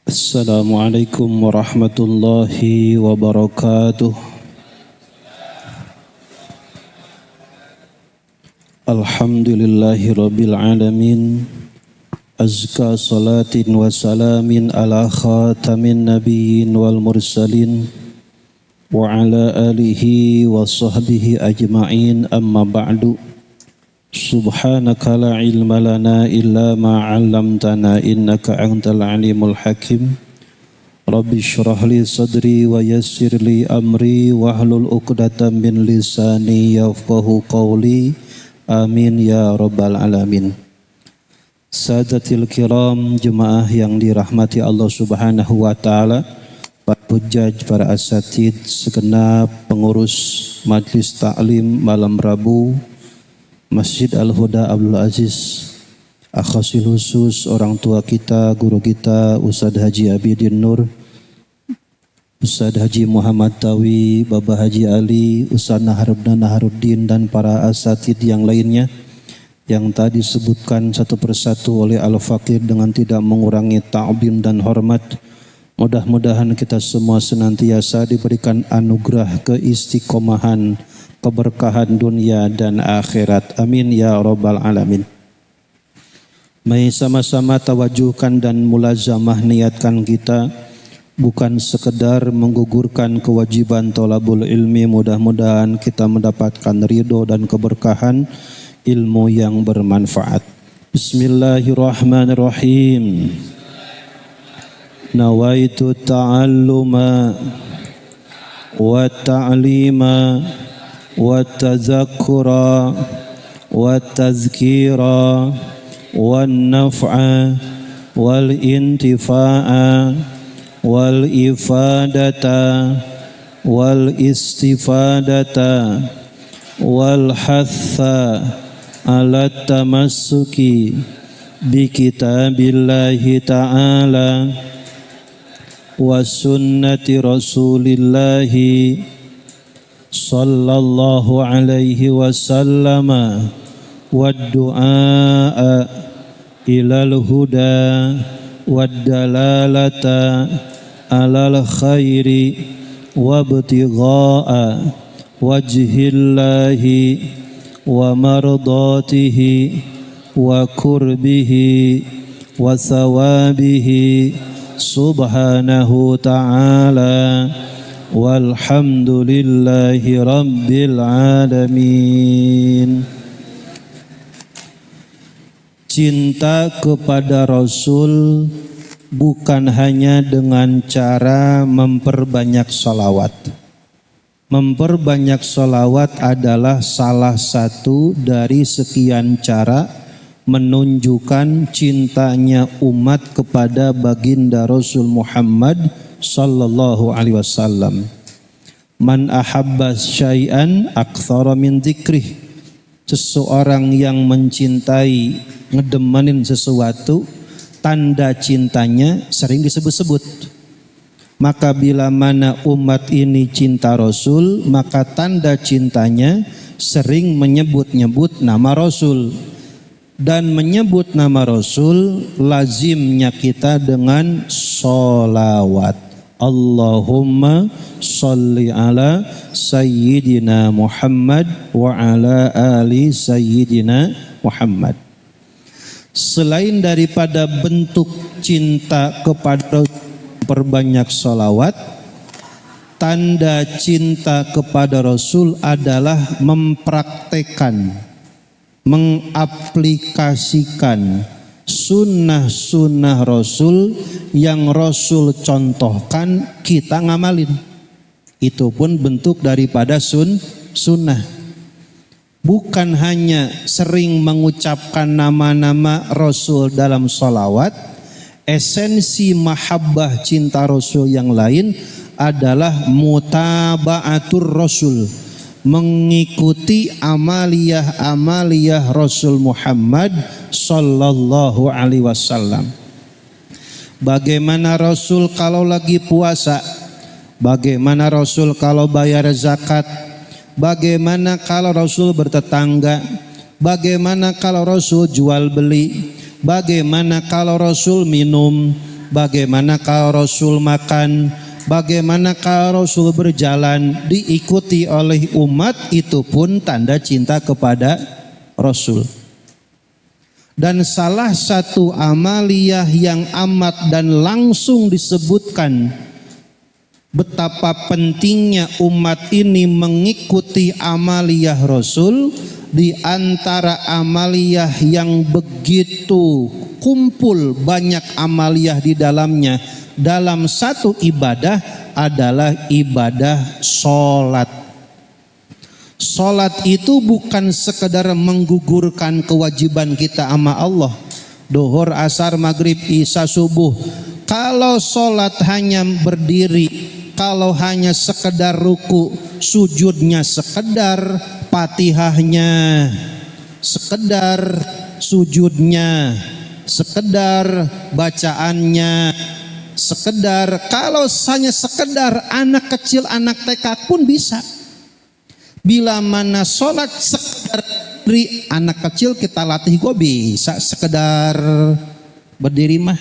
Assalamualaikum warahmatullahi wabarakatuh. Alhamdulillahi rabbil alamin. Azka salatin wa salamin ala khatamin nabiyyin wal mursalin wa ala alihi wa sahbihi ajma'in, amma ba'du. Subhanaka la ilma lana illa ma 'allamtana innaka antal alimul hakim. Rabbi shrah li sadri wa yassir li amri wahlul 'uqdatam min lisani yafqahu qawli. Amin ya rabbal alamin. Sadatil kiram, jemaah yang dirahmati Allah Subhanahu wa taala, para hujjaj, para asatid, segenap pengurus majlis taklim malam Rabu Masjid Al-Huda Abdul Aziz, akhasil khusus orang tua kita, guru kita Ustadz Haji Abidin Nur, Ustadz Haji Muhammad Tawi, Bapak Haji Ali, Ustadz Naharuddin dan para asatid yang lainnya yang tadi disebutkan satu persatu oleh Al-Faqir dengan tidak mengurangi ta'zim dan hormat. Mudah-mudahan kita semua senantiasa diberikan anugerah keistiqomahan, keberkahan dunia dan akhirat. Amin ya rabbal alamin. Mari sama-sama tawajuhkan dan mulazamah niatkan kita bukan sekedar menggugurkan kewajiban thalabul ilmi. Mudah-mudahan kita mendapatkan ridho dan keberkahan ilmu yang bermanfaat. Bismillahirrahmanirrahim. Nawaitu ta'alluma wa ta'lima wa tazakkura wa tazkira wa naf'a wal intifa'a wal ifadata wal istifadata wal hatha ala tamassuki bi kitabillahi ta'ala wa sunnati rasulillahi sallallahu alaihi wasallama wa du'a ilal huda wa dalalata alal khairi wa ibtigha'a wajhillahi wa mardatihi wa kurbihi wa thawabihi subhanahu ta'ala walhamdulillahi rabbil alamin. Cinta kepada Rasul bukan hanya dengan cara memperbanyak sholawat. Memperbanyak sholawat adalah salah satu dari sekian cara menunjukkan cintanya umat kepada baginda Rasul Muhammad sallallahu alaihi wasallam. Man ahabba syai'an aktsara min dzikrih. Seseorang yang mencintai, ngedemanin sesuatu, tanda cintanya sering disebut-sebut. Maka bila mana umat ini cinta Rasul, maka tanda cintanya sering menyebut-nyebut nama Rasul. Dan menyebut nama Rasul lazimnya kita dengan sholawat. Allahumma sholli ala sayyidina Muhammad wa ala ali sayyidina Muhammad. Selain daripada bentuk cinta kepada perbanyak sholawat, tanda cinta kepada Rasul adalah mempraktekkan, mengaplikasikan sunnah-sunnah Rasul yang Rasul contohkan, kita ngamalin. Itu pun bentuk daripada sunnah. Bukan hanya sering mengucapkan nama-nama Rasul dalam sholawat. Esensi mahabbah cinta Rasul yang lain adalah mutaba'atur Rasul, mengikuti amaliyah Rasul Muhammad sallallahu alaihi wasallam. Bagaimana Rasul kalau lagi puasa, bagaimana Rasul kalau bayar zakat, bagaimana kalau Rasul bertetangga, bagaimana kalau Rasul jual beli, bagaimana kalau Rasul minum, bagaimanakah Rasul makan, bagaimanakah Rasul berjalan, diikuti oleh umat, itu pun tanda cinta kepada Rasul. Dan salah satu amaliyah yang amat dan langsung disebutkan betapa pentingnya umat ini mengikuti amaliyah Rasul, di antara amaliyah yang begitu kumpul banyak amaliyah di dalamnya dalam satu ibadah adalah ibadah sholat. Sholat itu bukan sekedar menggugurkan kewajiban kita sama Allah, duhur, asar, maghrib, isya, subuh. Kalau sholat hanya berdiri, kalau hanya sekedar ruku, sujudnya sekedar, fatihahnya sekedar, sujudnya sekedar, bacaannya sekedar. Kalau hanya sekedar, anak kecil, anak TK pun bisa. Bila mana sholat sekedar berdiri, anak kecil kita latih gue bisa sekedar berdiri mah.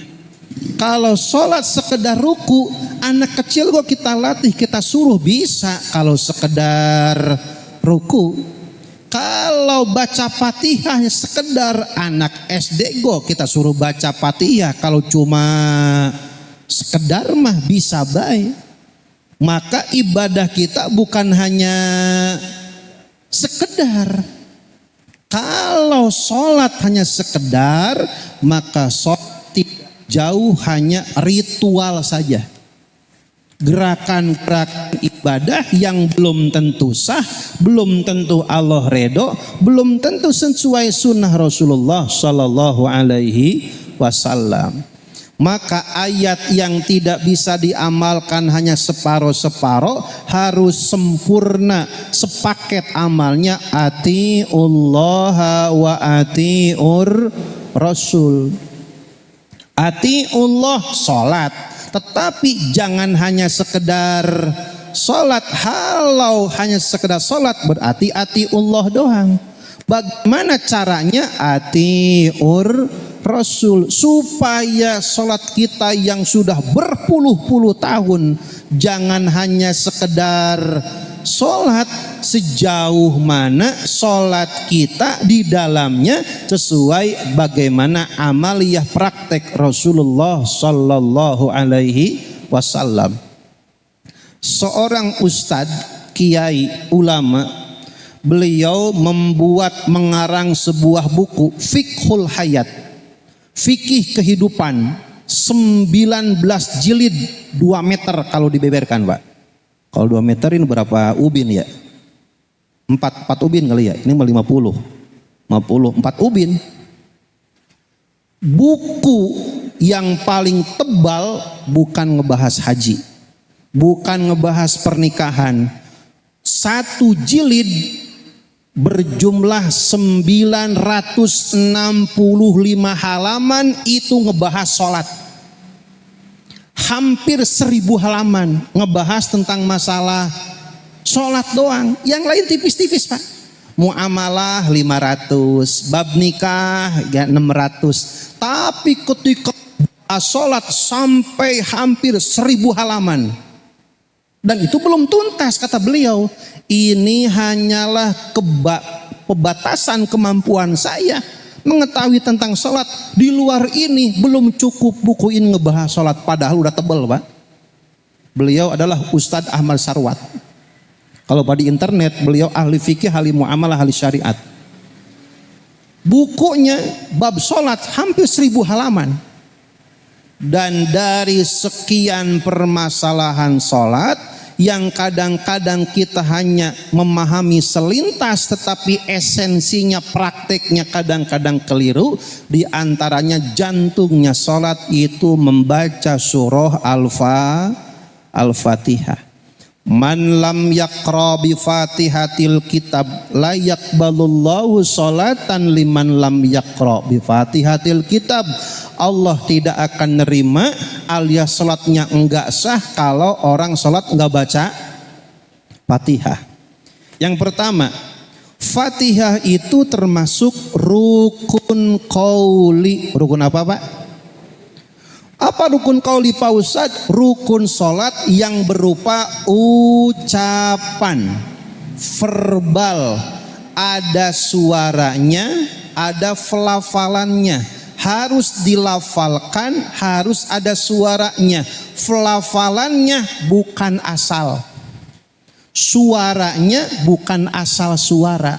Kalau sholat sekedar ruku, anak kecil gue kita latih, kita suruh bisa kalau sekedar ruku. Kalau baca Fatihah sekedar, anak SD gue kita suruh baca Fatihah, kalau cuma sekedar mah bisa baik. Maka ibadah kita bukan hanya sekedar. Kalau sholat hanya sekedar, maka sholat tidak jauh hanya ritual saja. Gerakan-gerakan ibadah yang belum tentu sah, belum tentu Allah redho, belum tentu sesuai sunnah Rasulullah Sallallahu Alaihi Wasallam. Maka ayat yang tidak bisa diamalkan hanya separuh-separuh, harus sempurna, sepaket amalnya. Atiullaha wa atiur Rasul. Atiullah sholat, tetapi jangan hanya sekedar sholat. Kalau hanya sekedar sholat berarti atiullah doang. Bagaimana caranya? Atiur Rasul, supaya sholat kita yang sudah berpuluh-puluh tahun jangan hanya sekedar sholat, sejauh mana sholat kita di dalamnya sesuai bagaimana amaliyah praktek Rasulullah Sallallahu Alaihi Wasallam. Seorang ustadz, kiai, ulama, beliau mengarang sebuah buku Fiqhul Hayat, fikih kehidupan, 19 jilid, 2 meter kalau dibeberkan Pak. Kalau 2 meter ini berapa ubin ya? 4 ubin kali ya, ini 50, 4 ubin. Buku yang paling tebal bukan ngebahas haji, bukan ngebahas pernikahan. 1 jilid berjumlah 965 halaman, itu ngebahas sholat. Hampir 1000 halaman ngebahas tentang masalah sholat doang. Yang lain tipis-tipis Pak. Muamalah 500, bab nikah 600. Tapi ketika sholat sampai hampir 1000 halaman. Dan itu belum tuntas, kata beliau. Ini hanyalah pembatasan kemampuan saya mengetahui tentang sholat. Di luar ini belum cukup buku ini ngebahas sholat. Padahal udah tebel Pak. Beliau adalah Ustadz Ahmad Sarwat. Kalau di internet beliau ahli fikih, ahli muamalah, ahli syariat. Bukunya bab sholat hampir 1000 halaman. Dan dari sekian permasalahan sholat yang kadang-kadang kita hanya memahami selintas, tetapi esensinya, prakteknya kadang-kadang keliru. Di antaranya jantungnya sholat itu membaca surah Al-Fatihah. Man lam yaqra bi fatihatil kitab la yaqbalullahu sholatan liman lam yaqra bi fatihatil kitab. Allah tidak akan nerima alias sholatnya enggak sah kalau orang sholat enggak baca Fatihah. Yang pertama, Fatihah itu termasuk rukun qauli. Rukun apa Pak? Apa rukun qauli Pak Ustadz? Rukun sholat yang berupa ucapan, verbal, ada suaranya, ada pelafalannya. Harus dilafalkan, harus ada suaranya. Pelafalannya bukan asal, suaranya bukan asal suara.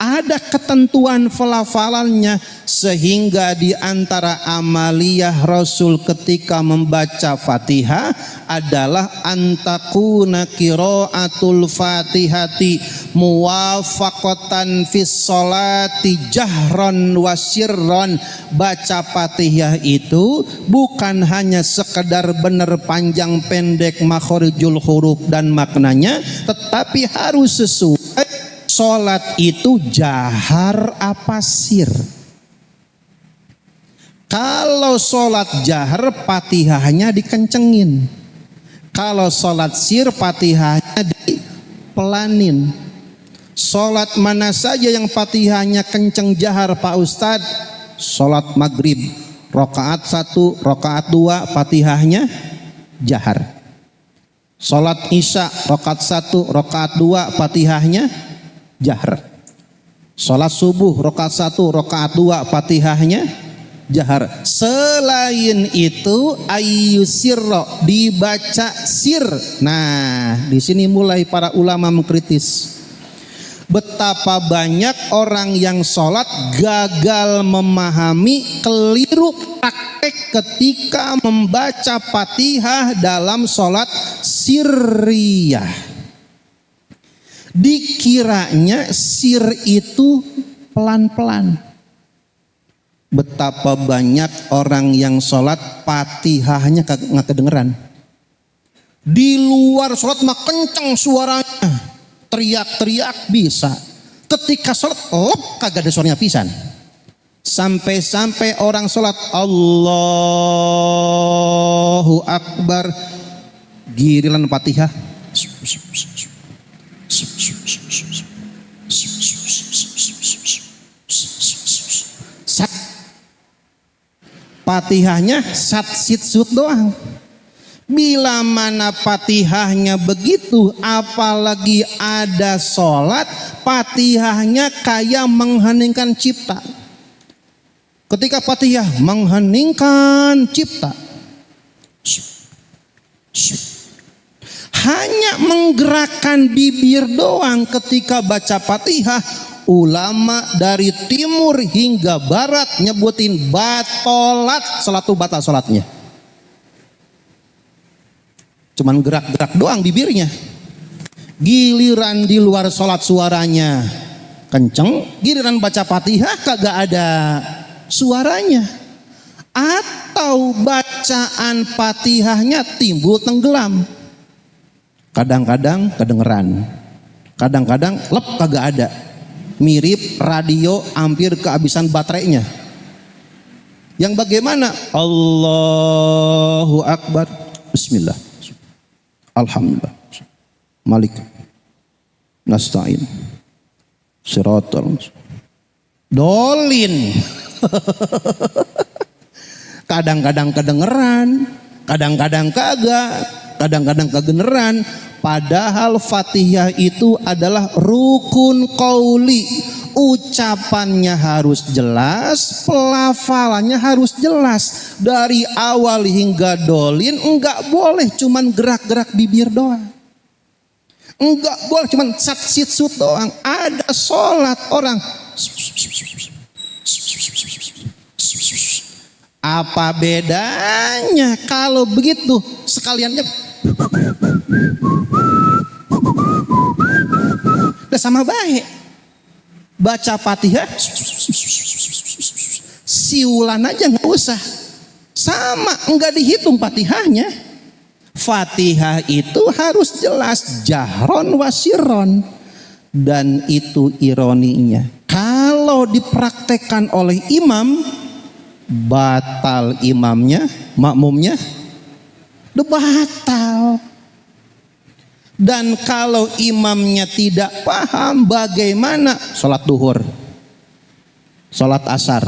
Ada ketentuan pelafalannya, sehingga di antara amaliyah Rasul ketika membaca Fatihah adalah antakuna qiraatul Fatihati muwafaqatan fis sholati jahron wa sirron. Baca Fatihah itu bukan hanya sekedar benar panjang pendek makhorijul huruf dan maknanya, tetapi harus sesuai. Sholat itu jahar apa sir? Kalau sholat jahar, Fatihahnya dikencengin. Kalau sholat sir, Fatihahnya dipelanin. Sholat mana saja yang Fatihahnya kenceng jahar Pak Ustadz? Sholat maghrib, rakaat 1, rakaat 2, Fatihahnya jahar. Sholat isya, rakaat 1, rakaat 2, Fatihahnya jahar. Sholat subuh rakaat 1, rakaat 2, Fatihahnya jahar. Selain itu ayyusirro, dibaca sir. Nah, di sini mulai para ulama mengkritis. Betapa banyak orang yang sholat gagal memahami, keliru praktek ketika membaca Fatihah dalam sholat sirriyah. Dikiranya sir itu pelan-pelan. Betapa banyak orang yang sholat Fatihahnya nggak kedengeran. Di luar sholat mah kenceng suaranya, teriak-teriak bisa. Ketika sholat kagak ada suaranya pisan. Sampai-sampai orang sholat Allahu Akbar, giliran Fatihah Fatihahnya sat sit sut doang. Bila mana Fatihahnya begitu, apalagi ada sholat, Fatihahnya kayak mengheningkan cipta. Ketika Fatihah mengheningkan cipta, hanya menggerakkan bibir doang ketika baca Fatihah. Ulama dari timur hingga barat nyebutin batolat, salatu batal salatnya. Cuman gerak-gerak doang bibirnya. Giliran di luar salat suaranya kenceng, giliran baca Fatihah kagak ada suaranya. Atau bacaan Fatihahnya timbul tenggelam. Kadang-kadang kedengeran, kadang-kadang lep kagak ada. Mirip radio hampir kehabisan baterainya. Yang bagaimana? Allahu Akbar, Bismillah, Alhamdulillah, Malik, Nasta'in, Siratal, dolin. Kadang-kadang kedengeran, kadang-kadang kagak, kadang-kadang kegeneran. Padahal Fatihah itu adalah rukun qauli. Ucapannya harus jelas, pelafalannya harus jelas. Dari awal hingga dolin, enggak boleh cuman gerak-gerak bibir doang. Enggak boleh cuman sat sit sut doang. Ada sholat orang. Apa bedanya kalau begitu sekaliannya udah sama baik. Baca Fatihah siulan aja nggak usah, sama nggak dihitung Fatihahnya. Fatihah itu harus jelas jahron wasiron, dan itu ironinya kalau dipraktekkan oleh imam batal imamnya, makmumnya udah batal. Dan kalau imamnya tidak paham bagaimana sholat duhur, sholat asar,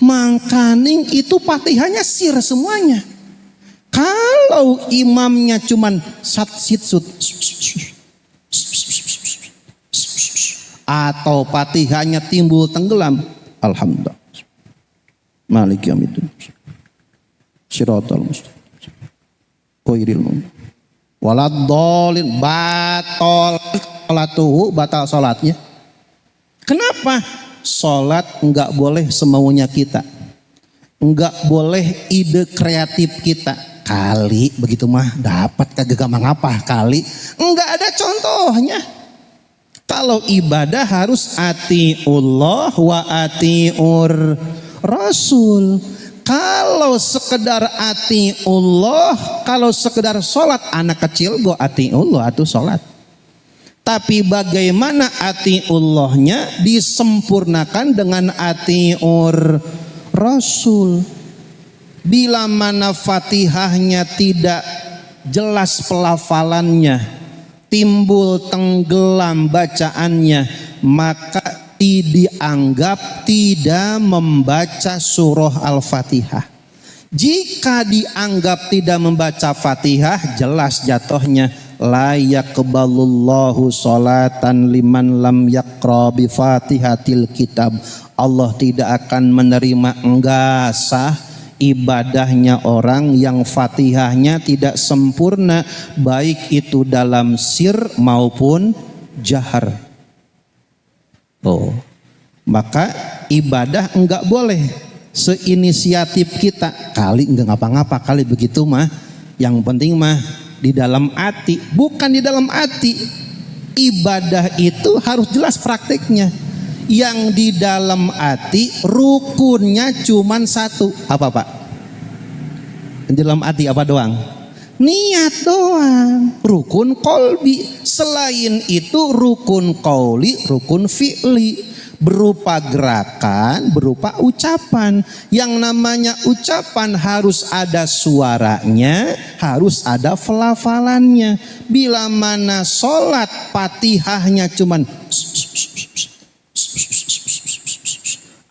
Mangkaning itu Fatihahnya sir semuanya. Kalau imamnya cuman sat-sit-sut atau Fatihahnya timbul tenggelam, alhamdulillah. Maliki yaumiddin. Shiratal mustaqim. Ghairil maghdubi waladdallin. Batal salatnya. Kenapa? Salat enggak boleh semaunya kita. Enggak boleh ide kreatif kita. Kali begitu mah dapat kagak gampang apa kali. Enggak ada contohnya. Kalau ibadah harus atiullah wa atiur rasul. Kalau sekedar atiullah, kalau sekedar sholat anak kecil go atiullah atau sholat. Tapi bagaimana atiullahnya disempurnakan dengan atiur rasul. Bila mana Fatihahnya tidak jelas pelafalannya, timbul tenggelam bacaannya, maka dianggap tidak membaca surah Al-Fatihah. Jika dianggap tidak membaca Fatihah, jelas jatuhnya la yaqbalullahu sholatan liman lam yaqra bi Fatihatil kitab. Allah tidak akan menerima enggak sah ibadahnya orang yang Fatihahnya tidak sempurna, baik itu dalam sir maupun jahar. Oh, maka ibadah enggak boleh seinisiatif kita. Kali enggak ngapa-ngapa, kali begitu mah. Yang penting mah di dalam hati, bukan di dalam hati. Ibadah itu harus jelas praktiknya. Yang di dalam hati rukunnya cuman satu. Apa Pak? Di dalam hati apa doang? Niat doang. Rukun kolbi. Selain itu rukun qauli, rukun fi'li. Berupa gerakan, berupa ucapan. Yang namanya ucapan harus ada suaranya, harus ada pelafalannya. Bila mana sholat Fatihahnya cuman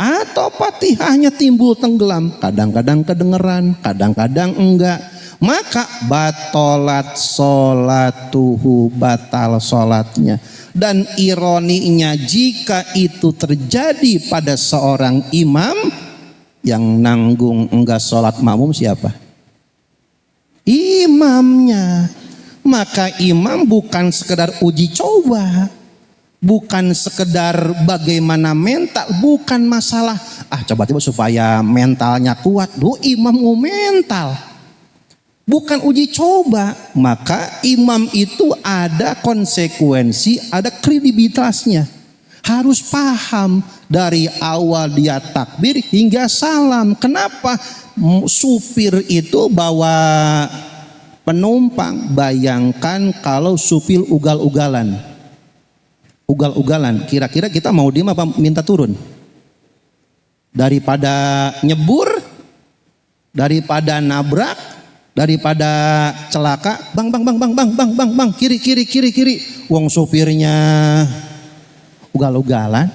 atau Fatihahnya timbul tenggelam, kadang-kadang kedengeran, kadang-kadang enggak, maka batolat sholatuhu, batal sholatnya. Dan ironinya, jika itu terjadi pada seorang imam, yang nanggung enggak sholat makmum siapa? Imamnya. Maka imam bukan sekedar uji coba, bukan sekedar bagaimana mental, bukan masalah coba-coba supaya mentalnya kuat. Imam mau mental, bukan uji coba. Maka imam itu ada konsekuensi, ada kredibilitasnya. Harus paham dari awal dia takbir hingga salam. Kenapa? Supir itu bawa penumpang. Bayangkan kalau supir ugal-ugalan. Ugal-ugalan, kira-kira kita mau diem apa minta turun? Daripada nyebur, daripada nabrak, daripada celaka, bang, kiri. Wong supirnya ugal-ugalan.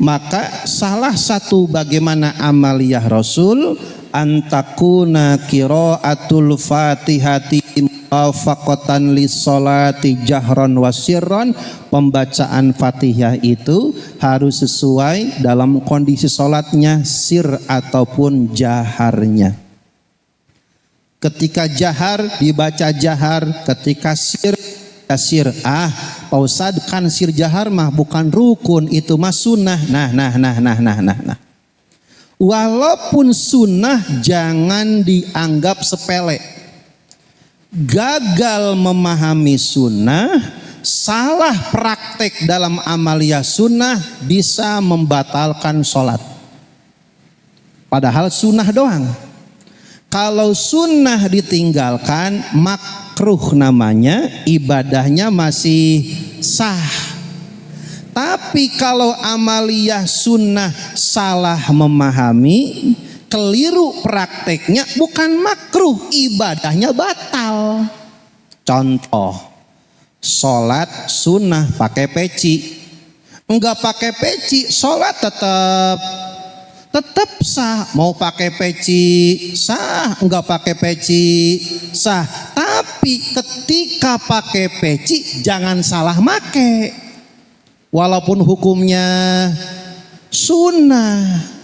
Maka salah satu bagaimana amaliyah Rasul, antakuna qiraatul Fatihati faqatan lissolati jahron wasirron. Pembacaan Fatihah itu harus sesuai dalam kondisi sholatnya, sir ataupun jaharnya. Ketika jahar dibaca jahar, ketika sir sir. Pak Ustadz, kan sir jahar mah bukan rukun, itu mah sunnah. Nah. Walaupun sunnah jangan dianggap sepele. Gagal memahami sunnah, salah praktek dalam amaliyah sunnah bisa membatalkan sholat. Padahal sunnah doang. Kalau sunnah ditinggalkan, makruh namanya, ibadahnya masih sah. Tapi kalau amaliyah sunnah salah memahami, keliru prakteknya, bukan makruh, ibadahnya batal. Contoh, sholat sunnah pakai peci, enggak pakai peci, sholat tetap sah. Mau pakai peci sah, enggak pakai peci sah. Tapi ketika pakai peci jangan salah make. Walaupun hukumnya sunnah.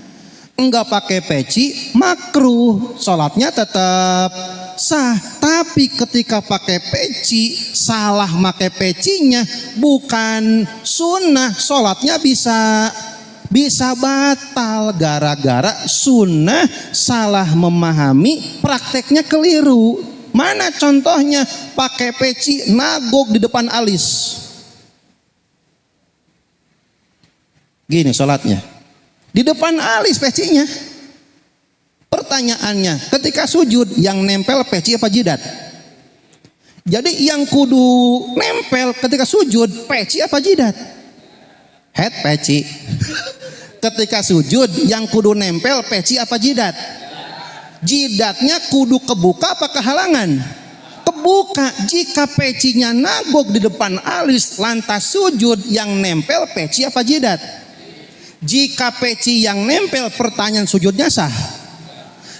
Enggak pakai peci makruh, sholatnya tetap sah. Tapi ketika pakai peci, salah pakai pecinya, bukan sunnah, sholatnya bisa batal gara-gara sunnah salah memahami, prakteknya keliru. Mana contohnya? Pakai peci nagok di depan alis. Gini sholatnya. Di depan alis pecinya. Pertanyaannya, ketika sujud yang nempel peci apa jidat? Jadi yang kudu nempel ketika sujud peci apa jidat? Head peci. Ketika sujud yang kudu nempel peci apa jidat? Jidatnya kudu kebuka apa kehalangan? Kebuka. Jika pecinya nagok di depan alis lantas sujud, yang nempel peci apa jidat? Jika peci yang nempel, pertanyaan sujudnya sah.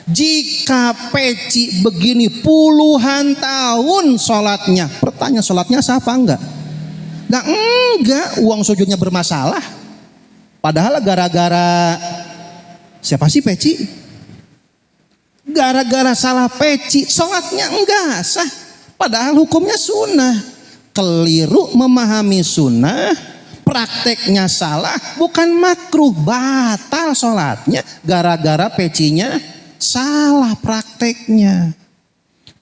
Jika peci begini puluhan tahun sholatnya, pertanyaan sholatnya sah apa enggak? Enggak, uang sujudnya bermasalah. Padahal gara-gara siapa sih peci? Gara-gara salah peci, sholatnya enggak sah. Padahal hukumnya sunnah. Keliru memahami sunnah, prakteknya salah, bukan makruh, batal sholatnya gara-gara pecinya salah prakteknya.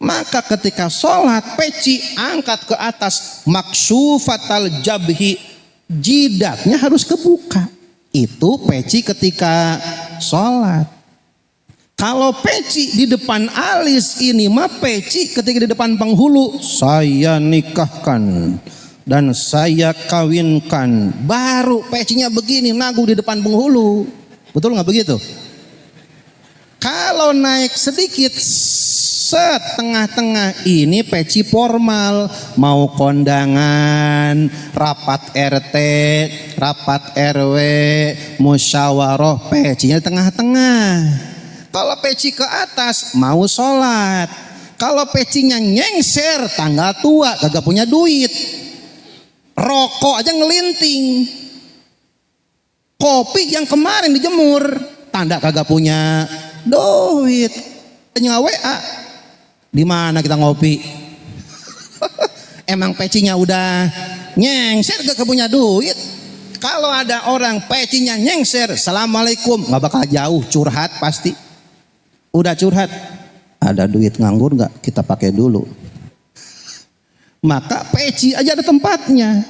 Maka ketika sholat peci angkat ke atas, maksufatal jabhi, jidatnya harus kebuka. Itu peci ketika sholat. Kalau peci di depan alis, ini mah peci ketika di depan penghulu. Saya nikahkan dan saya kawinkan, baru pecinya begini naguk di depan penghulu. Betul nggak begitu? Kalau naik sedikit setengah-tengah, ini peci formal. Mau kondangan, rapat RT, rapat RW, musyawarah, pecinya di tengah-tengah. Kalau peci ke atas mau sholat. Kalau pecinya nyengser, tanggal tua, kagak punya duit. Rokok aja ngelinting. Kopi yang kemarin dijemur, tanda kagak punya duit. Tanya WA, di mana kita ngopi? Emang pecinya udah nyengser, gak punya duit. Kalau ada orang pecinya nyengser, assalamualaikum, nggak bakal jauh, curhat pasti. Udah curhat, ada duit nganggur nggak? Kita pakai dulu. Maka peci aja ada tempatnya.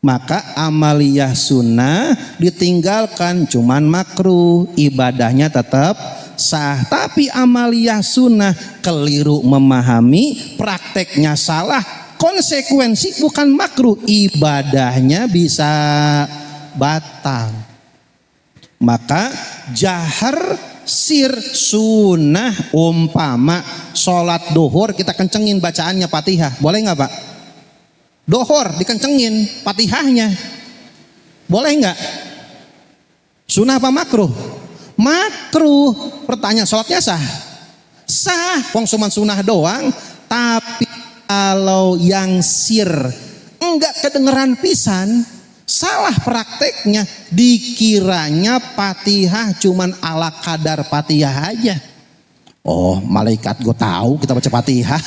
Maka amaliyah sunnah ditinggalkan, cuman makruh, ibadahnya tetap sah. Tapi amaliyah sunnah keliru memahami, prakteknya salah, konsekuensi bukan makruh, ibadahnya bisa batal. Maka jahar sir sunnah, umpama sholat duhur kita kencengin bacaannya Fatihah, boleh nggak Pak? Duhur dikencengin Fatihahnya, boleh nggak? Sunnah apa makruh? Makruh. Pertanyaan, sholatnya sah? Sah, wong cuman sunnah doang. Tapi kalau yang sir enggak kedengeran pisan, salah prakteknya, dikiranya Fatihah cuman ala kadar Fatihah aja. Oh, malaikat gue tahu kita baca Fatihah.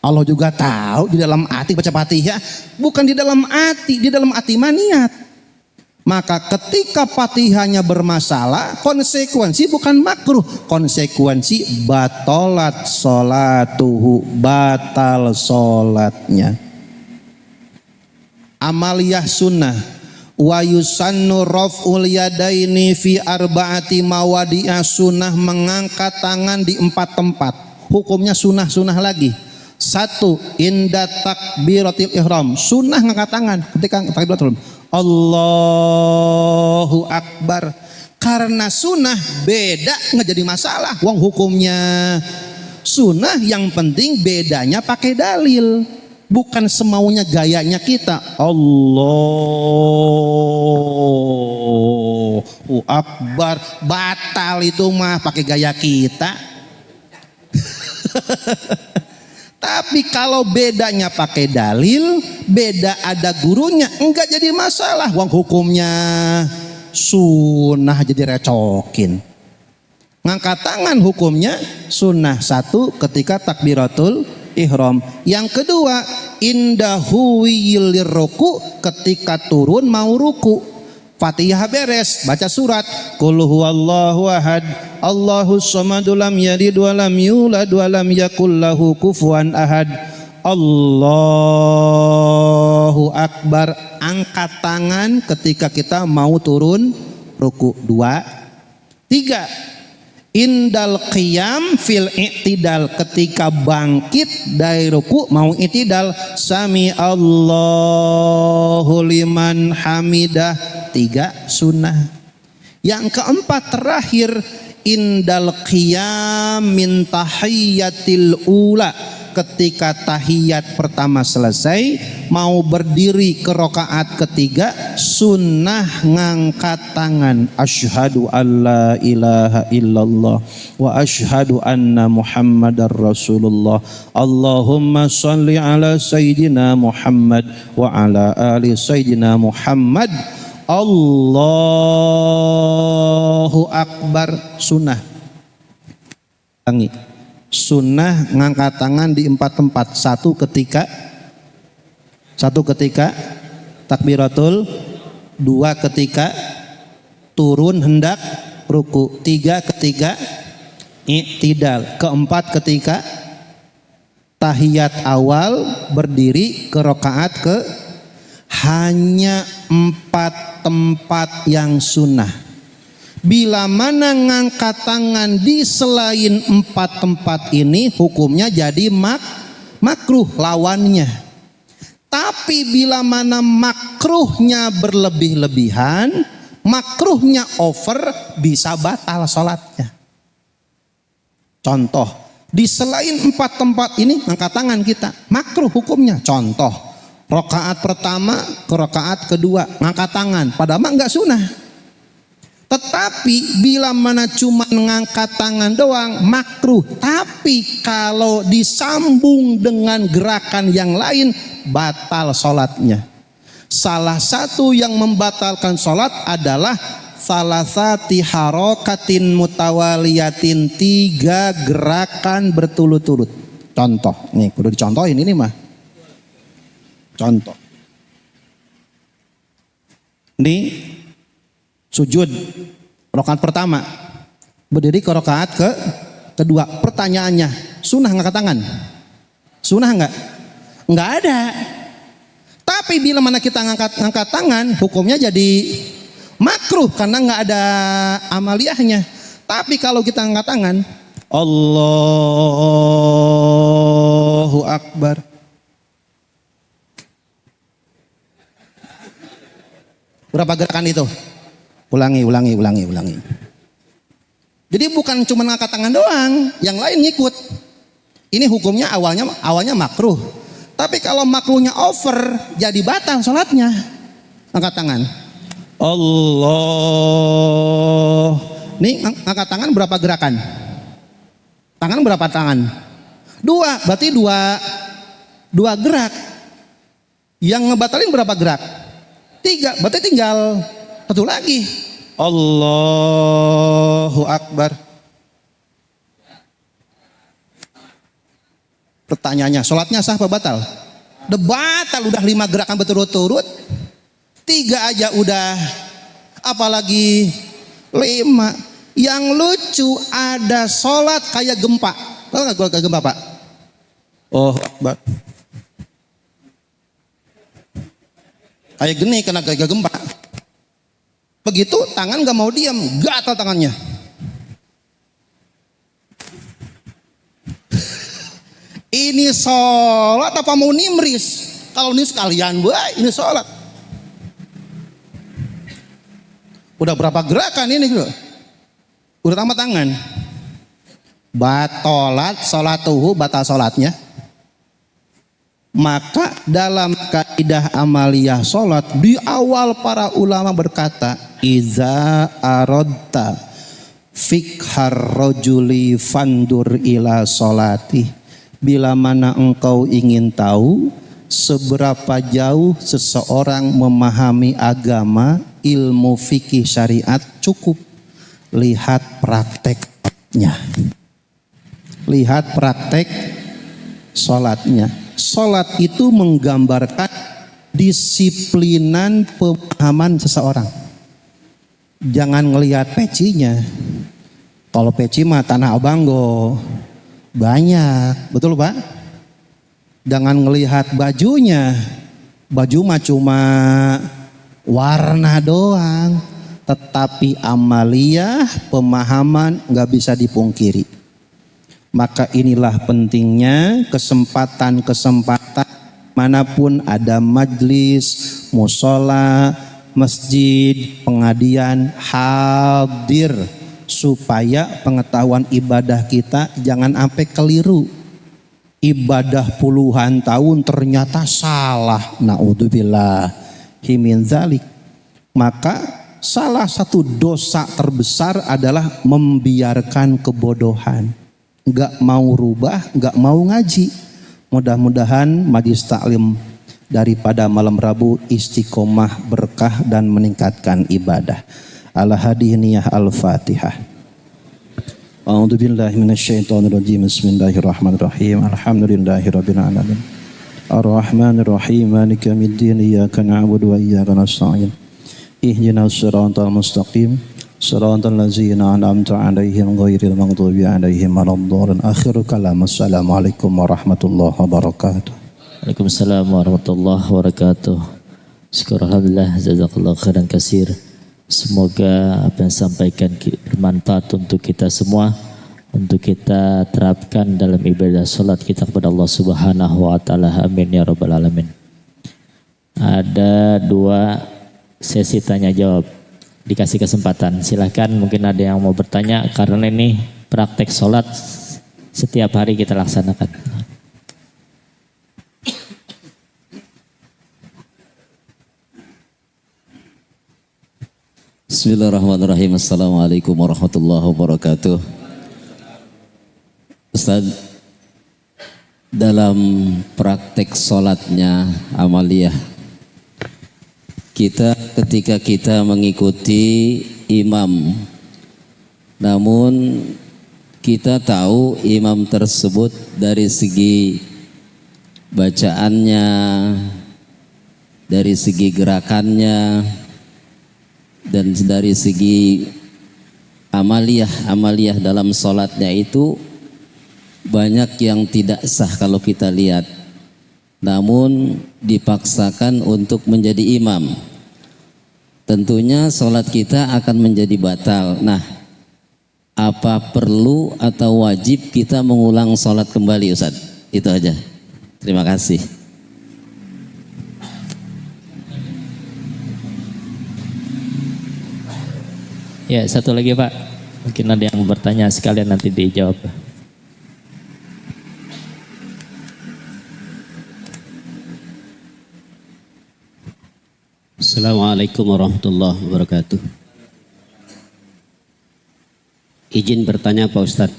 Allah juga tahu di dalam hati baca Fatihah. Bukan di dalam hati, di dalam hati maniat. Maka ketika Fatihahnya bermasalah, konsekuensi bukan makruh, konsekuensi batalat sholatuhu, batal sholatnya. Amaliyah sunnah, wa yusannu raf'ul yadaini fi arba'ati mawadi'a, sunnah mengangkat tangan di 4 tempat. Hukumnya sunnah lagi. 1, inda takbiratil ihram, sunnah ngangkat tangan ketika takbiratul ihram, Allahu Akbar. Karena sunnah beda nggak jadi masalah, wong hukumnya sunnah, yang penting bedanya pakai dalil. bukan semaunya gayanya kita. Allahu Akbar, batal itu mah pakai gaya kita. Tapi kalau bedanya pakai dalil, beda ada gurunya, enggak jadi masalah. Wong hukumnya sunnah jadi recokin. Ngangkat tangan hukumnya sunnah. Satu, ketika takbiratul ihram. Yang kedua, indahu ruku, ketika turun mau ruku. Fatihah beres, baca surat Qul huwallahu ahad, Allahus samad, lam yalid wa lam yulad wa lam yakul lahu kufuwan ahad. Allahu akbar. Angkat tangan ketika kita mau turun ruku. 2. 3. Indal qiyam fil i'tidal, ketika bangkit dari ruku mau i'tidal, sami Allahu liman hamidah. 3 sunnah. Yang keempat terakhir, indal qiyam min tahiyyatil ula, ketika tahiyat pertama selesai mau berdiri ke rakaat ketiga, sunnah ngangkat tangan. Asyhadu alla ilaha illallah wa asyhadu anna muhammadar rasulullah. Allahumma shalli ala sayyidina Muhammad wa ala ali sayyidina Muhammad. Allahu akbar. Sunnah. Sunnah ngangkat tangan di 4 tempat. Satu ketika takbiratul, 2 ketika turun hendak ruku, 3 ketika i'tidal, 4 ketika tahiyat awal berdiri ke rakaat ke. Hanya 4 tempat yang sunnah. Bila mana ngangkat tangan di selain 4 tempat ini, hukumnya jadi makruh, lawannya. Tapi bila mana makruhnya berlebih-lebihan, makruhnya over, bisa batal sholatnya. Contoh, di selain 4 tempat ini ngangkat tangan kita, makruh hukumnya. Contoh, rakaat pertama ke rakaat kedua ngangkat tangan, padahal mah enggak sunnah. Tetapi bila mana cuma ngangkat tangan doang makruh, tapi kalau disambung dengan gerakan yang lain batal sholatnya. Salah satu yang membatalkan sholat adalah salasati harokatin mutawaliyatin, 3 gerakan berturut-turut. Contoh, nih kudu dicontohin ini mah. Contoh, ini sujud rakaat pertama, berdiri ke rakaat kedua. Pertanyaannya, sunnah ngangkat tangan? Sunnah enggak? Enggak ada. Tapi bila mana kita ngangkat tangan, hukumnya jadi makruh karena enggak ada amaliyahnya. Tapi kalau kita ngangkat tangan, Allahu akbar, berapa gerakan itu? Ulangi. Jadi bukan cuma ngangkat tangan doang, yang lain ngikut. Ini hukumnya awalnya makruh. Tapi kalau makruhnya over, jadi batal sholatnya. Angkat tangan. Allah. Nih angkat tangan berapa gerakan? Tangan berapa tangan? 2, berarti 2 gerak. Yang ngebatalin berapa gerak? 3, berarti tinggal 1 lagi. Allahu akbar. Pertanyaannya, sholatnya sah apa batal? Udah batal, udah 5 gerakan berturut-turut. 3 aja udah, apalagi 5. Yang lucu ada sholat kayak gempa. Tahu nggak gue kayak gempa, Pak? Oh akbar. Kayak gini kena kayak gempa. Begitu tangan gak mau diam, gatal tangannya. Ini sholat apa mau nimris? Kalau ini sekalian, ini sholat. Udah berapa gerakan ini? Udah tambah tangan. Batolat sholatuhu, batal sholatnya. Maka dalam kaidah amaliyah salat di awal para ulama berkata, iza aradta fikhar rajuli fandur ila salati. Bila mana engkau ingin tahu seberapa jauh seseorang memahami agama, ilmu fikih syariat, cukup lihat prakteknya. Lihat praktek salatnya. Salat itu menggambarkan disiplinan pemahaman seseorang. Jangan ngelihat pecinya. Kalau peci mah tanah abang banyak, betul Pak? Jangan ngelihat bajunya. Baju mah cuma warna doang. Tetapi amaliyah, pemahaman nggak bisa dipungkiri. Maka inilah pentingnya kesempatan-kesempatan manapun ada majlis, musola, masjid, pengadian, hadir supaya pengetahuan ibadah kita jangan sampai keliru. Ibadah puluhan tahun ternyata salah. Naudzubillahi min dzalik. Maka salah satu dosa terbesar adalah membiarkan kebodohan. Enggak mau rubah, enggak mau ngaji. Mudah-mudahan majlis taklim daripada malam Rabu istiqomah, berkah dan meningkatkan ibadah. Ala hadiniyah al-Fatihah. A'udzu billahi minasyaitonir rajim. Bismillahirrahmanirrahim. Alhamdulillahirabbil alamin. Arrahmanir rahim. Maliki yaumiddin. Iyyaka na'budu wa iyyaka nasta'in. Ihdinas siratal mustaqim. Siratal ladzina an'amta 'alaihim ghairil maghdubi 'alaihim waladdallin. Akhiru kalam. Assalamualaikum warahmatullahi wabarakatuh. Waalaikumsalam warahmatullahi wabarakatuh. Alhamdulillah, jazakallahu khairan katsir. Semoga apa yang disampaikan bermanfaat untuk kita semua, untuk kita terapkan dalam ibadah salat kita kepada Allah Subhanahu wa taala. Amin ya rabbal alamin. Ada 2 sesi tanya jawab. Dikasih kesempatan. Silahkan, mungkin ada yang mau bertanya karena ini praktek salat setiap hari kita laksanakan. Bismillahirrahmanirrahim. Assalamualaikum warahmatullahi wabarakatuh. Ustaz, dalam praktek sholatnya amaliyah, ketika kita mengikuti imam, namun kita tahu imam tersebut dari segi bacaannya, dari segi gerakannya, dan dari segi amaliyah dalam sholatnya itu banyak yang tidak sah kalau kita lihat, namun dipaksakan untuk menjadi imam. Tentunya sholat kita akan menjadi batal. Nah, apa perlu atau wajib kita mengulang sholat kembali, Ustaz? Itu aja. Terima kasih. Ya, satu lagi Pak. Mungkin ada yang bertanya, sekalian nanti dijawab. Assalamualaikum warahmatullahi wabarakatuh. Izin bertanya Pak Ustadz,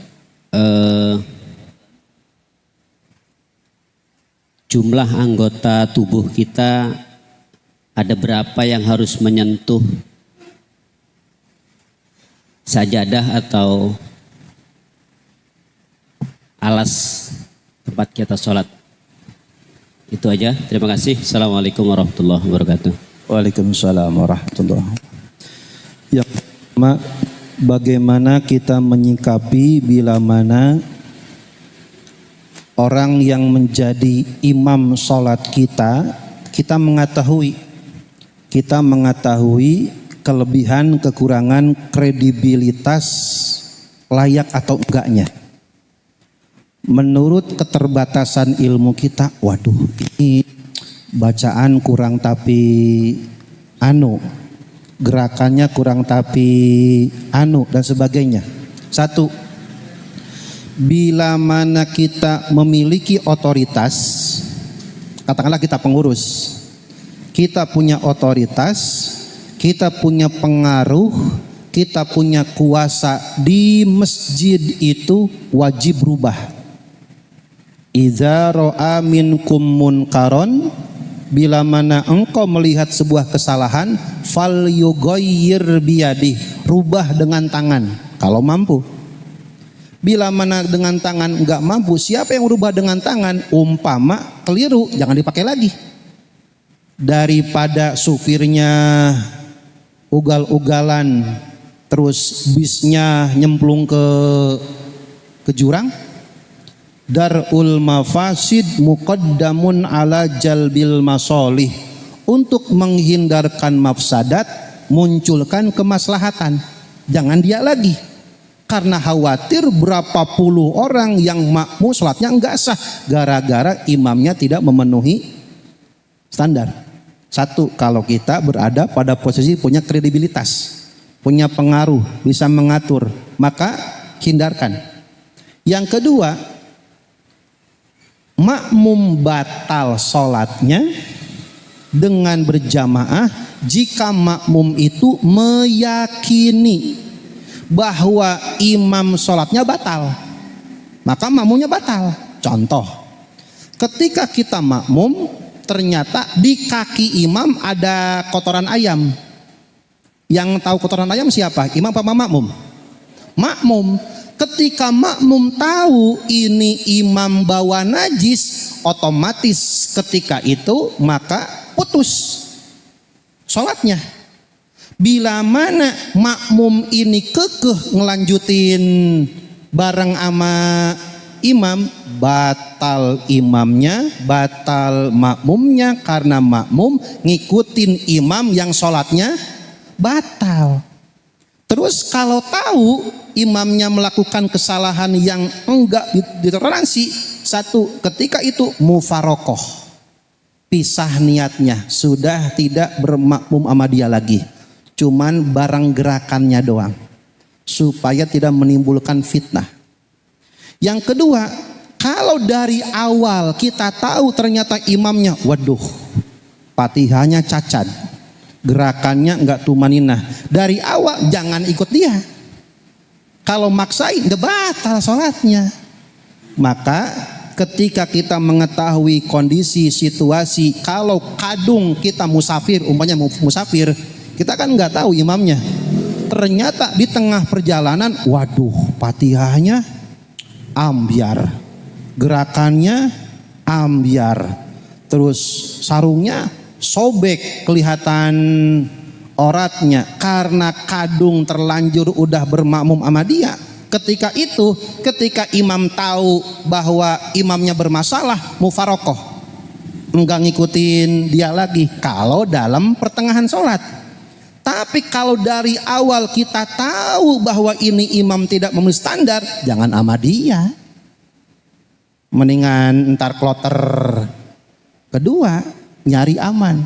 jumlah anggota tubuh kita ada berapa yang harus menyentuh sajadah atau alas tempat kita sholat? Itu aja, terima kasih. Assalamualaikum warahmatullahi wabarakatuh. Waalaikumsalam warahmatullahi wabarakatuh. Yang pertama, bagaimana kita menyikapi bila mana orang yang menjadi imam sholat kita mengetahui kelebihan, kekurangan, kredibilitas, layak atau enggaknya. Menurut keterbatasan ilmu kita, waduh ini bacaan kurang tapi gerakannya kurang tapi dan sebagainya. Satu, bila mana kita memiliki otoritas, Katakanlah kita pengurus, kita punya otoritas, kita punya pengaruh, kita punya kuasa di masjid, itu wajib rubah. Idza ra'a minkum munkaron, bila mana engkau melihat sebuah kesalahan, fal yughayyir biyadih, rubah dengan tangan kalau mampu. Bila mana dengan tangan enggak mampu, siapa yang rubah dengan tangan? Umpama keliru, jangan dipakai lagi. Daripada supirnya ugal-ugalan terus bisnya nyemplung ke jurang, darul mafasid muqaddamun ala jalbil masolih. Untuk menghindarkan mafsadat, munculkan kemaslahatan. Jangan dia lagi, karena khawatir berapa puluh orang yang makmum sholatnya enggak sah gara-gara imamnya tidak memenuhi standar. Satu, kalau kita berada pada posisi punya kredibilitas, punya pengaruh, bisa mengatur, maka hindarkan. Yang kedua, makmum batal sholatnya dengan berjamaah jika makmum itu meyakini bahwa imam sholatnya batal, maka makmumnya batal. Contoh, ketika kita makmum, ternyata di kaki imam ada kotoran ayam. Yang tahu kotoran ayam siapa? Imam apa makmum? Makmum. Ketika makmum tahu ini imam bawa najis, otomatis ketika itu maka putus sholatnya. Bila mana makmum ini kekeh ngelanjutin bareng sama imam, batal imamnya, batal makmumnya, karena makmum ngikutin imam yang sholatnya batal. Terus kalau tahu imamnya melakukan kesalahan yang enggak ditoleransi, satu, ketika itu mufarokoh, pisah niatnya, sudah tidak bermakmum sama dia lagi, cuman barang gerakannya doang, supaya tidak menimbulkan fitnah. Yang kedua, kalau dari awal kita tahu ternyata imamnya, waduh, Fatihahnya cacat, gerakannya enggak tumaninah, dari awal jangan ikut dia. Kalau maksain, udah batal sholatnya. Maka ketika kita mengetahui kondisi situasi, kalau kadung kita musafir, umpamanya musafir, kita kan nggak tahu imamnya. Ternyata di tengah perjalanan, waduh, Fatihahnya ambiar, gerakannya ambiar, terus sarungnya sobek, kelihatan oratnya, karena kadung terlanjur udah bermakmum sama dia. Ketika itu, ketika imam tahu bahwa imamnya bermasalah, mufarokoh, enggak ngikutin dia lagi kalau dalam pertengahan sholat. Tapi kalau dari awal kita tahu bahwa ini imam tidak memenuhi standar, jangan sama dia, mendingan ntar kloter kedua, nyari aman.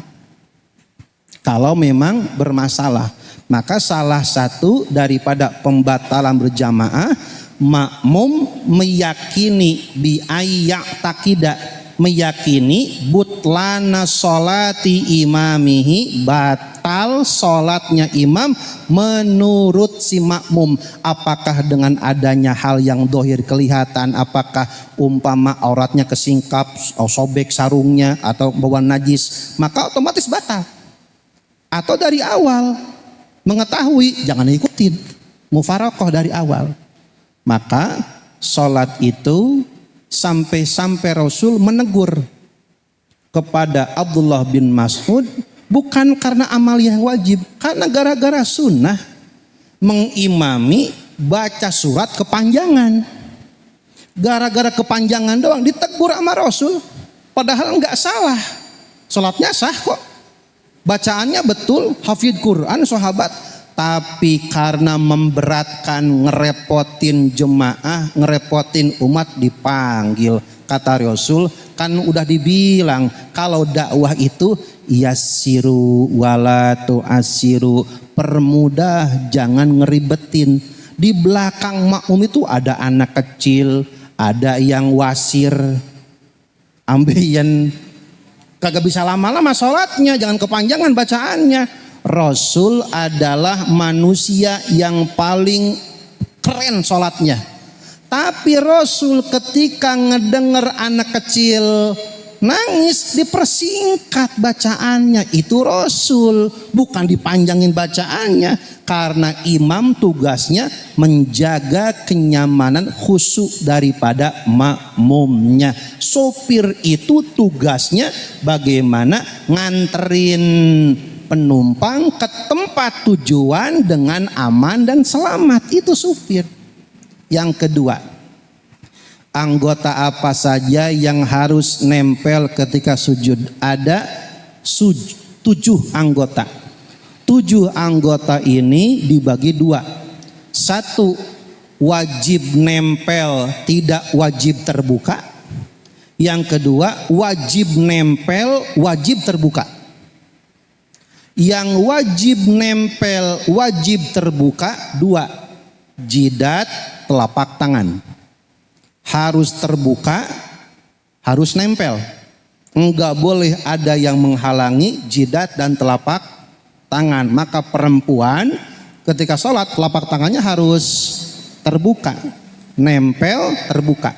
Kalau memang bermasalah, maka salah satu daripada pembatalan berjamaah, makmum meyakini bi'ayyak takidah, meyakini butlana sholati imamihi, batal sholatnya imam menurut si makmum. Apakah dengan adanya hal yang dohir kelihatan, apakah umpama auratnya kesingkap, sobek sarungnya, atau bawa najis, maka otomatis batal. Atau dari awal mengetahui, jangan ikutin, mufarokoh dari awal. Maka sholat itu sampai-sampai Rasul menegur kepada Abdullah bin Mas'ud, bukan karena amal yang wajib, karena gara-gara sunnah mengimami baca surat kepanjangan. Gara-gara kepanjangan doang ditegur sama Rasul, padahal enggak salah, sholatnya sah kok, bacaannya betul, hafidh Quran sahabat, tapi karena memberatkan, ngerepotin jemaah, ngerepotin umat, dipanggil. Kata Rasul, kan udah dibilang kalau dakwah itu yassiru wala tu'assiru, permudah jangan ngeribetin. Di belakang makmum itu ada anak kecil, ada yang wasir, ambeien, Kagak bisa lama-lama sholatnya, jangan kepanjangan bacaannya. Rasul adalah manusia yang paling keren sholatnya. Tapi Rasul ketika ngedenger anak kecil nangis dipersingkat bacaannya. Itu Rasul, bukan dipanjangin bacaannya. Karena imam tugasnya menjaga kenyamanan khusyuk daripada makmumnya. Sopir itu tugasnya bagaimana nganterin penumpang ke tempat tujuan dengan aman dan selamat. Itu supir. Yang kedua, anggota apa saja yang harus nempel ketika sujud? Ada 7 anggota. 7 anggota ini dibagi 2. 1 wajib nempel, tidak wajib terbuka. Yang kedua wajib nempel, wajib terbuka. Yang wajib nempel, wajib terbuka 2. Jidat, telapak tangan. Harus terbuka, harus nempel. Enggak boleh ada yang menghalangi jidat dan telapak tangan. Maka perempuan ketika sholat telapak tangannya harus terbuka, nempel, terbuka.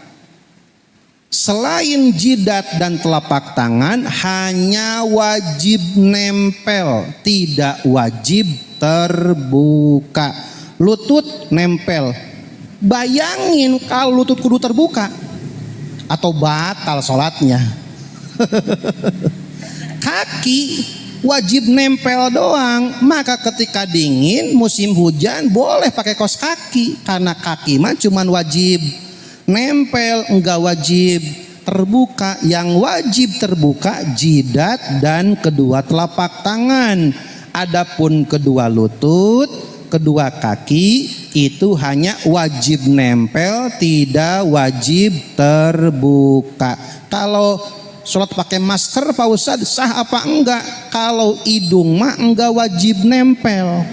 Selain jidat dan telapak tangan hanya wajib nempel, tidak wajib terbuka. Lutut nempel. Bayangin kalau lutut kudu terbuka, atau batal sholatnya. Kaki wajib nempel doang. Maka ketika dingin musim hujan boleh pakai kaos kaki, karena kaki mah cuman wajib nempel, enggak wajib terbuka. Yang wajib terbuka jidat dan kedua telapak tangan. Adapun kedua lutut, kedua kaki itu hanya wajib nempel, tidak wajib terbuka. Kalau sholat pakai masker Pak Ustadz sah apa enggak? Kalau hidung mah enggak wajib nempel.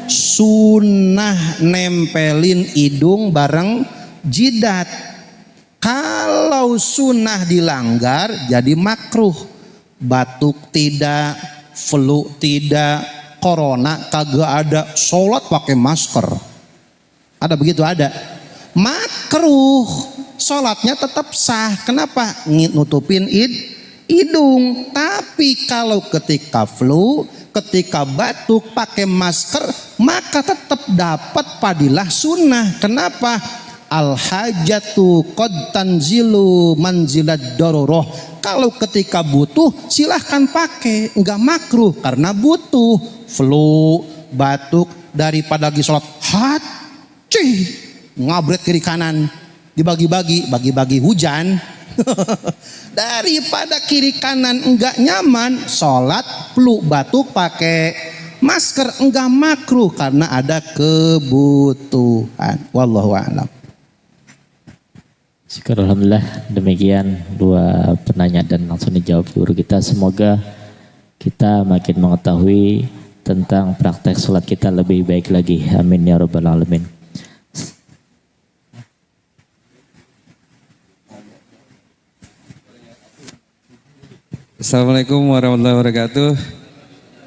Sunnah nempelin hidung bareng jidat. Kalau sunnah dilanggar jadi makruh. Batuk tidak, flu tidak, corona kagak ada, sholat pakai masker. Ada begitu? Ada. Makruh, sholatnya tetap sah. Kenapa? Nutupin hidung. Tapi kalau ketika flu, ketika batuk pakai masker, maka tetap dapat padilah sunnah. Kenapa? Al-hajatu qad tanzilu manzilat darurah. Kalau ketika butuh silahkan pakai, enggak makruh karena butuh. Flu, batuk, daripada lagi sholat ngabret kiri kanan, bagi-bagi hujan. Daripada kiri kanan enggak nyaman, sholat flu batuk pakai masker enggak makruh karena ada kebutuhan. Wallahu a'lam. Syukur alhamdulillah, demikian 2 penanya dan langsung dijawab guru kita. Semoga kita makin mengetahui tentang praktek sholat kita lebih baik lagi. Amin ya rabbal alamin. Assalamualaikum warahmatullahi wabarakatuh.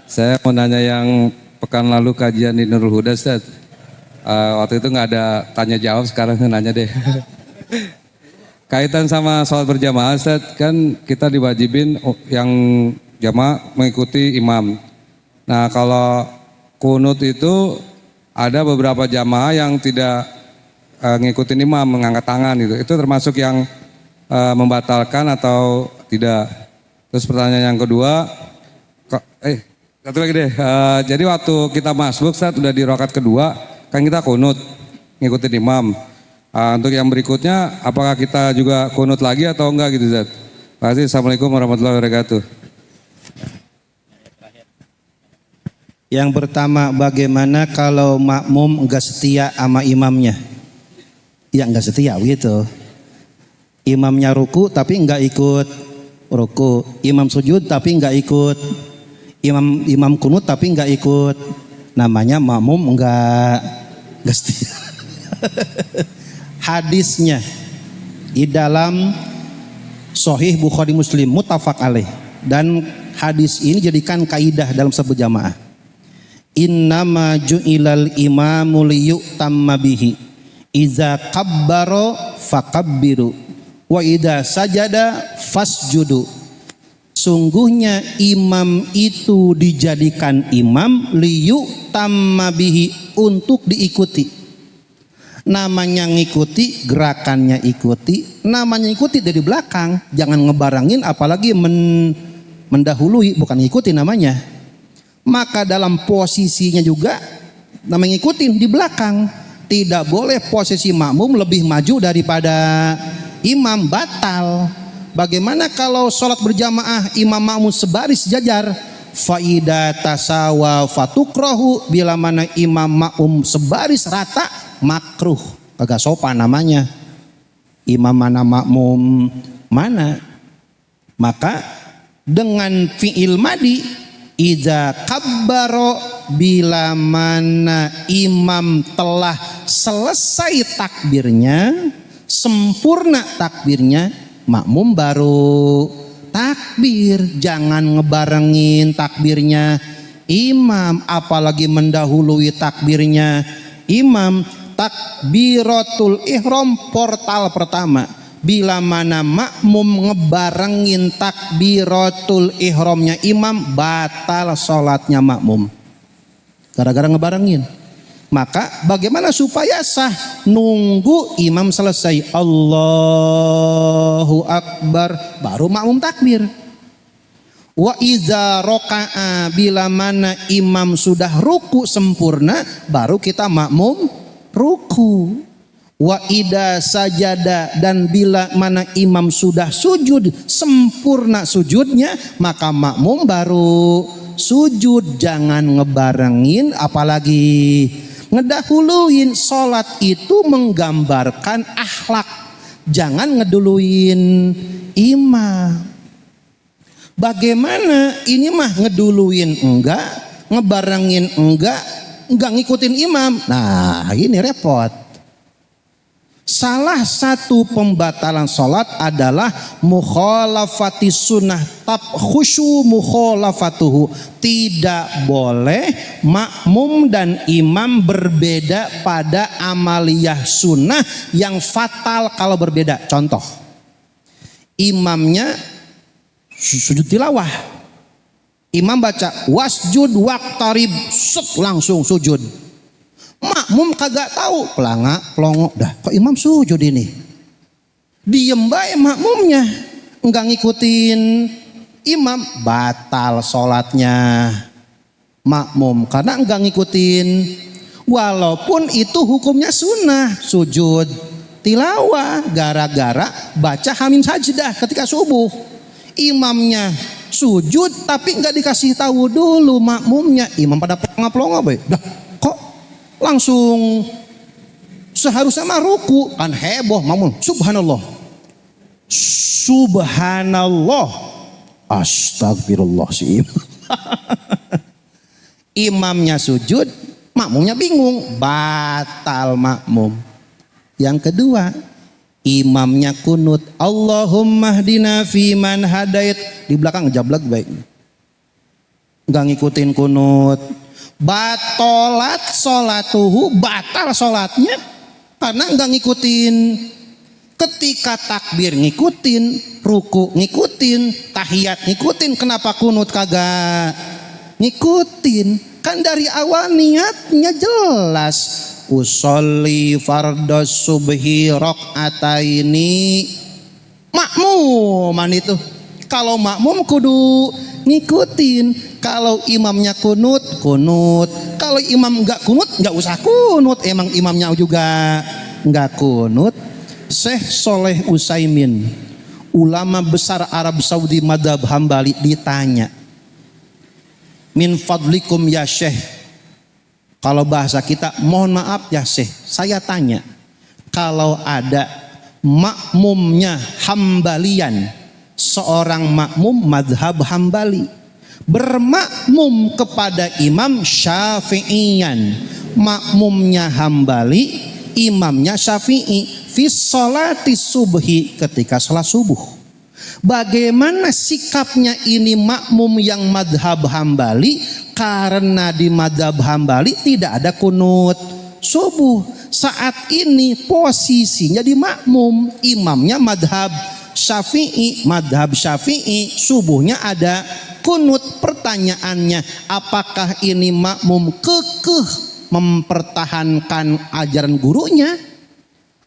Saya mau nanya yang pekan lalu kajian di Nurul Huda, Ustaz. Waktu itu nggak ada tanya jawab, sekarang nanya deh. Kaitan sama sholat berjamaah, Ustaz, kan kita diwajibin yang jamaah mengikuti imam. Nah kalau kunut itu ada beberapa jamaah yang tidak ngikutin imam, mengangkat tangan gitu. Itu termasuk yang membatalkan atau tidak? Terus pertanyaan yang kedua, satu lagi deh. Jadi waktu kita masbuk saat udah di rakaat kedua, kan kita kunut ngikutin imam. Untuk yang berikutnya, apakah kita juga kunut lagi atau enggak gitu, Zat? Terima kasih. Assalamualaikum warahmatullahi wabarakatuh. Yang pertama, bagaimana kalau makmum enggak setia sama imamnya? Ya enggak setia gitu. Imamnya ruku tapi enggak ikut ruku. Imam sujud tapi enggak ikut. Imam kunut tapi enggak ikut. Namanya makmum enggak setia. Hadisnya di dalam Sahih Bukhari Muslim muttafaq alaih. Dan hadis ini jadikan kaidah dalam sebuah jamaah. Innama ju'ilal imamu liyu'tamma bihi. Iza kabbaro fakabbiru. Wa idza sajada fasjudu. Sungguhnya imam itu dijadikan imam liyu'tamma bihi, untuk diikuti. Namanya ngikuti, gerakannya ikuti. Namanya ikuti dari belakang, jangan ngebarangin, apalagi mendahului, bukan ngikuti namanya. Maka dalam posisinya juga namanya ngikutin di belakang. Tidak boleh posisi makmum lebih maju daripada imam, batal. Bagaimana kalau sholat berjamaah imam makmum sebaris sejajar? Faida tasawa fatukrohu, bila mana imam makmum sebaris rata makruh, kagak sopan namanya. Imam mana makmum mana? Maka dengan fi'il madi, idza kabbaro, bila mana imam telah selesai takbirnya, sempurna takbirnya, makmum baru takbir. Jangan ngebarengin takbirnya imam, apalagi mendahului takbirnya imam. Takbiratul ihram portal pertama, bila mana makmum ngebarengin takbiratul ihramnya imam, batal sholatnya makmum gara-gara ngebarengin. Maka bagaimana supaya sah? Nunggu imam selesai Allahu Akbar baru makmum takbir. Wa iza roka'a, bila mana imam sudah ruku sempurna baru kita makmum ruku. Wa ida sajada, dan bila mana imam sudah sujud sempurna sujudnya, maka makmum baru sujud. Jangan ngebarengin apalagi ngedahuluin. Sholat itu menggambarkan akhlak, jangan ngeduluin imam. Bagaimana ini mah ngeduluin enggak, ngebarengin enggak ngikutin imam. Nah ini repot. Salah satu pembatalan sholat adalah mukhalafati sunnah, khusyu mukhalafatuhu. Tidak boleh makmum dan imam berbeda pada amaliyah sunnah yang fatal kalau berbeda. Contoh, imamnya sujud tilawah, imam baca wasjud waqtarib, langsung sujud. Makmum kagak tahu, pelongo, dah kok imam sujud ini. Diem bae makmumnya, enggak ngikutin imam, batal sholatnya makmum karena enggak ngikutin. Walaupun itu hukumnya sunnah, sujud tilawah, gara-gara baca hamim sajdah ketika subuh. Imamnya sujud tapi enggak dikasih tahu dulu makmumnya, imam pada pelongo bae. Dah kok langsung seharusnya mah ruku, kan heboh makmum, subhanallah astagfirullah sih. Imamnya sujud, makmumnya bingung, batal makmum. Yang kedua, imamnya kunut, Allahumma hdina fiman hadait, di belakang jablak baik, nggak ngikutin kunut, batolat sholatuhu, batal sholatnya karena nggak ngikutin. Ketika takbir ngikutin, ruku ngikutin, tahiyat ngikutin, kenapa kunut kagak ngikutin? Kan dari awal niatnya jelas, usolli fardhos subhi rakaataini. Makmuman itu, kalau makmum kudu ngikutin. Kalau imamnya kunut, kalau imam enggak kunut, enggak usah kunut. Emang imamnya juga enggak kunut. Syekh Soleh Utsaimin, ulama besar Arab Saudi madhab Hambali, ditanya, min fadlikum ya Syekh, kalau bahasa kita mohon maaf ya Syekh, saya tanya, kalau ada makmumnya Hambalian, seorang makmum madhab Hambali bermakmum kepada imam Syafi'iyan, makmumnya Hambali, imamnya Syafi'i, fi sholati subhi, ketika sholat subuh. Bagaimana sikapnya ini makmum yang madhab Hambali? Karena di madhab Hambali tidak ada kunut subuh. Saat ini posisinya di makmum, imamnya madhab Syafi'i, subuhnya ada kunut. Pertanyaannya, apakah ini makmum kekeh mempertahankan ajaran gurunya?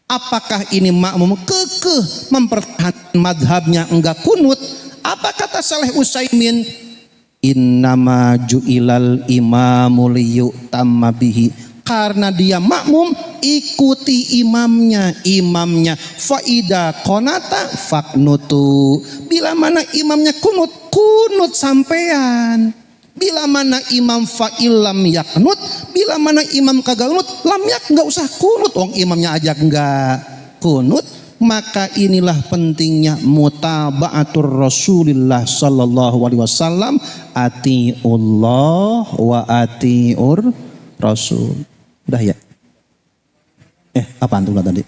Apakah ini makmum kekeh mempertahankan madhabnya enggak kunut? Apa kata Saleh Utsaimin? Innama ju'ilal imamu liyutamma bihi. Karena dia makmum, ikuti imamnya. Faida qonata faknutu. Bila mana imamnya kunut sampean. Bila mana imam fa'ilam yaknut, bila mana imam kagak kunut, lam yak, nggak usah kunut, imamnya aja nggak kunut. Maka inilah pentingnya mutaba'atur Rasulillah sallallahu alaihi wasallam, atiullah wa atiur Rasul. Udah ya? Apaan tuh tadi?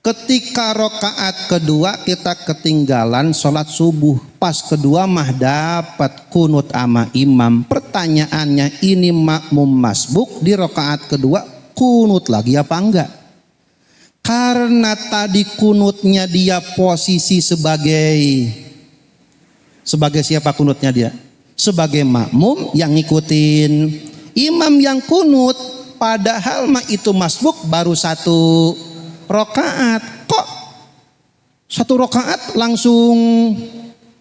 Ketika rokaat kedua kita ketinggalan sholat subuh, pas kedua mah dapat kunut ama imam. Pertanyaannya, ini makmum masbuk di rokaat kedua kunut lagi apa enggak? Karena tadi kunutnya dia posisi sebagai siapa kunutnya dia? Sebagai makmum yang ngikutin imam yang kunut. Padahal mah itu masbuk baru satu rokaat. Kok satu rokaat langsung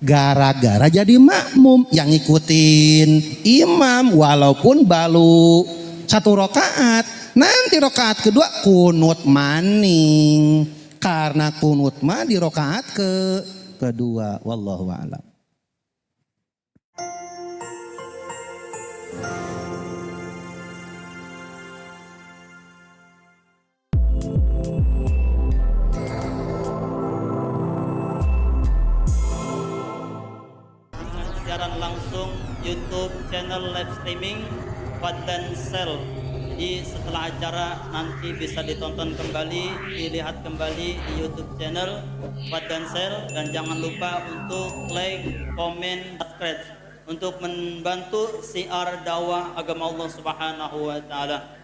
gara-gara jadi makmum yang ngikutin imam walaupun baru satu rokaat. Nanti rokaat kedua kunut maning, karena kunut mah di rokaat kedua. Wallahu a'lam. Siaran langsung YouTube channel live streaming Fadlan Sel. Jadi setelah acara nanti bisa ditonton kembali, dilihat kembali di YouTube channel Fadlan Sel, dan jangan lupa untuk like, komen, subscribe untuk membantu siar dakwah agama Allah Subhanahu wa taala.